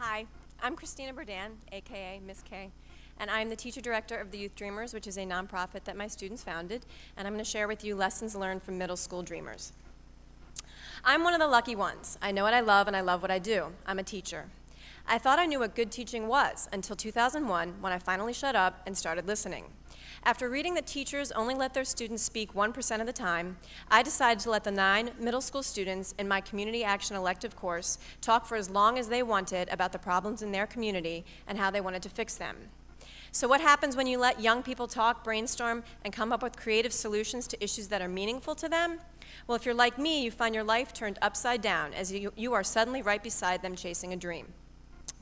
Hi, I'm Kristina Berdan, aka Miss K, and I'm the teacher director of the Youth Dreamers, which is a nonprofit that my students founded, and I'm going to share with you lessons learned from middle school dreamers. I'm one of the lucky ones. I know what I love and I love what I do. I'm a teacher. I thought I knew what good teaching was until 2001 when I finally shut up and started listening. After reading that teachers only let their students speak 1% of the time, I decided to let the 9 middle school students in my community action elective course talk for as long as they wanted about the problems in their community and how they wanted to fix them. So what happens when you let young people talk, brainstorm, and come up with creative solutions to issues that are meaningful to them? Well, if you're like me, you find your life turned upside down as you are suddenly right beside them chasing a dream.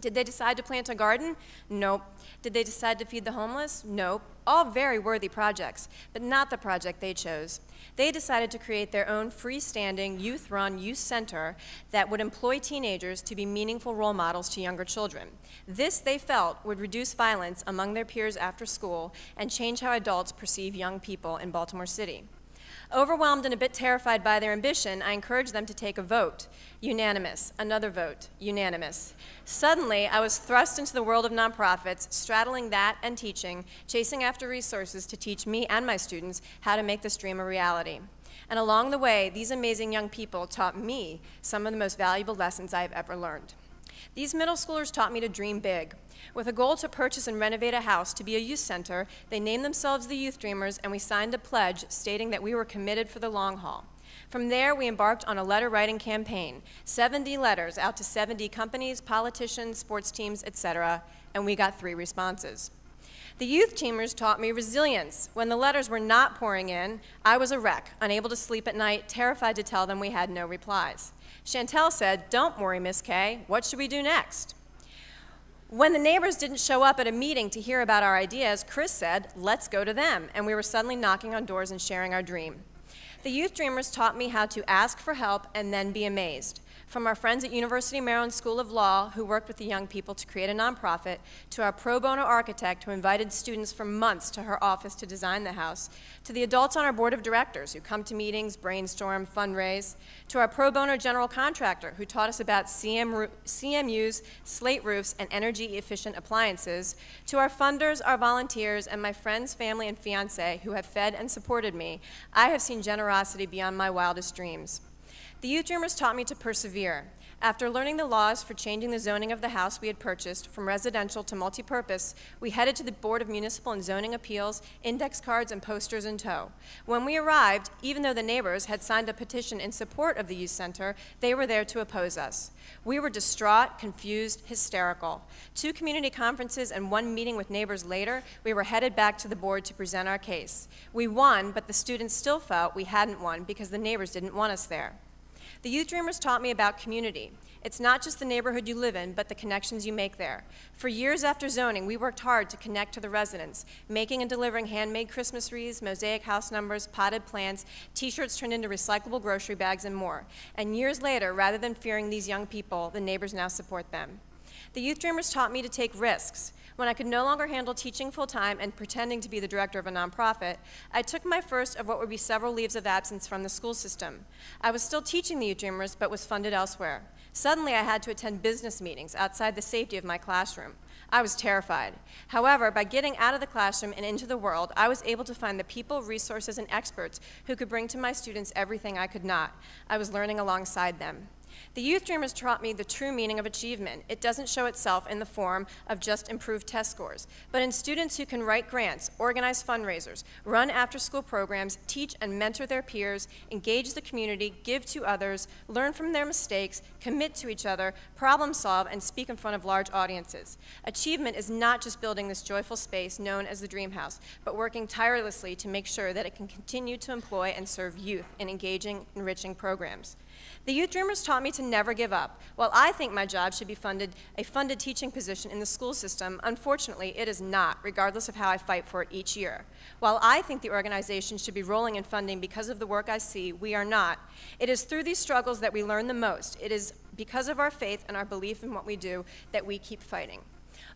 Did they decide to plant a garden? Nope. Did they decide to feed the homeless? Nope. All very worthy projects, but not the project they chose. They decided to create their own freestanding, youth-run youth center that would employ teenagers to be meaningful role models to younger children. This, they felt, would reduce violence among their peers after school and change how adults perceive young people in Baltimore City. Overwhelmed and a bit terrified by their ambition, I encouraged them to take a vote. Unanimous. Another vote. Unanimous. Suddenly, I was thrust into the world of nonprofits, straddling that and teaching, chasing after resources to teach me and my students how to make this dream a reality. And along the way, these amazing young people taught me some of the most valuable lessons I have ever learned. These middle schoolers taught me to dream big. With a goal to purchase and renovate a house to be a youth center, they named themselves the Youth Dreamers, and we signed a pledge stating that we were committed for the long haul. From there, we embarked on a letter-writing campaign, 70 letters out to 70 companies, politicians, sports teams, etc., and we got 3 responses. The Youth Dreamers taught me resilience. When the letters were not pouring in, I was a wreck, unable to sleep at night, terrified to tell them we had no replies. Chantel said, "Don't worry, Miss K, what should we do next?" When the neighbors didn't show up at a meeting to hear about our ideas, Chris said, "Let's go to them," and we were suddenly knocking on doors and sharing our dream. The Youth Dreamers taught me how to ask for help and then be amazed. From our friends at University of Maryland School of Law, who worked with the young people to create a nonprofit, to our pro bono architect who invited students for months to her office to design the house, to the adults on our board of directors who come to meetings, brainstorm, fundraise, to our pro bono general contractor who taught us about CMUs, slate roofs, and energy-efficient appliances, to our funders, our volunteers, and my friends, family, and fiancé who have fed and supported me, I have seen generosity beyond my wildest dreams. The Youth Dreamers taught me to persevere. After learning the laws for changing the zoning of the house we had purchased from residential to multi-purpose, we headed to the Board of Municipal and Zoning Appeals, index cards and posters in tow. When we arrived, even though the neighbors had signed a petition in support of the youth center, they were there to oppose us. We were distraught, confused, hysterical. 2 community conferences and 1 meeting with neighbors later, we were headed back to the board to present our case. We won, but the students still felt we hadn't won because the neighbors didn't want us there. The Youth Dreamers taught me about community. It's not just the neighborhood you live in, but the connections you make there. For years after zoning, we worked hard to connect to the residents, making and delivering handmade Christmas wreaths, mosaic house numbers, potted plants, t-shirts turned into recyclable grocery bags, and more. And years later, rather than fearing these young people, the neighbors now support them. The Youth Dreamers taught me to take risks. When I could no longer handle teaching full-time and pretending to be the director of a nonprofit, I took my first of what would be several leaves of absence from the school system. I was still teaching the Youth Dreamers, but was funded elsewhere. Suddenly, I had to attend business meetings outside the safety of my classroom. I was terrified. However, by getting out of the classroom and into the world, I was able to find the people, resources, and experts who could bring to my students everything I could not. I was learning alongside them. The Youth Dreamers taught me the true meaning of achievement. It doesn't show itself in the form of just improved test scores, but in students who can write grants, organize fundraisers, run after-school programs, teach and mentor their peers, engage the community, give to others, learn from their mistakes, commit to each other, problem solve, and speak in front of large audiences. Achievement is not just building this joyful space known as the Dream House, but working tirelessly to make sure that it can continue to employ and serve youth in engaging, enriching programs. The Youth Dreamers taught me to never give up. While I think my job should be a funded teaching position in the school system, unfortunately, it is not, regardless of how I fight for it each year. While I think the organization should be rolling in funding because of the work I see, we are not. It is through these struggles that we learn the most. It is because of our faith and our belief in what we do that we keep fighting.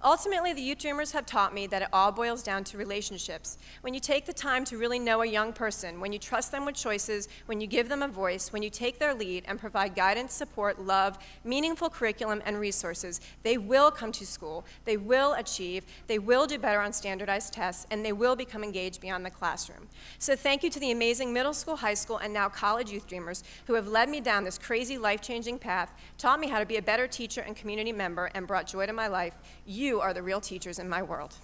Ultimately, the Youth Dreamers have taught me that it all boils down to relationships. When you take the time to really know a young person, when you trust them with choices, when you give them a voice, when you take their lead and provide guidance, support, love, meaningful curriculum, and resources, they will come to school, they will achieve, they will do better on standardized tests, and they will become engaged beyond the classroom. So thank you to the amazing middle school, high school, and now college Youth Dreamers who have led me down this crazy, life-changing path, taught me how to be a better teacher and community member, and brought joy to my life. You are the real teachers in my world.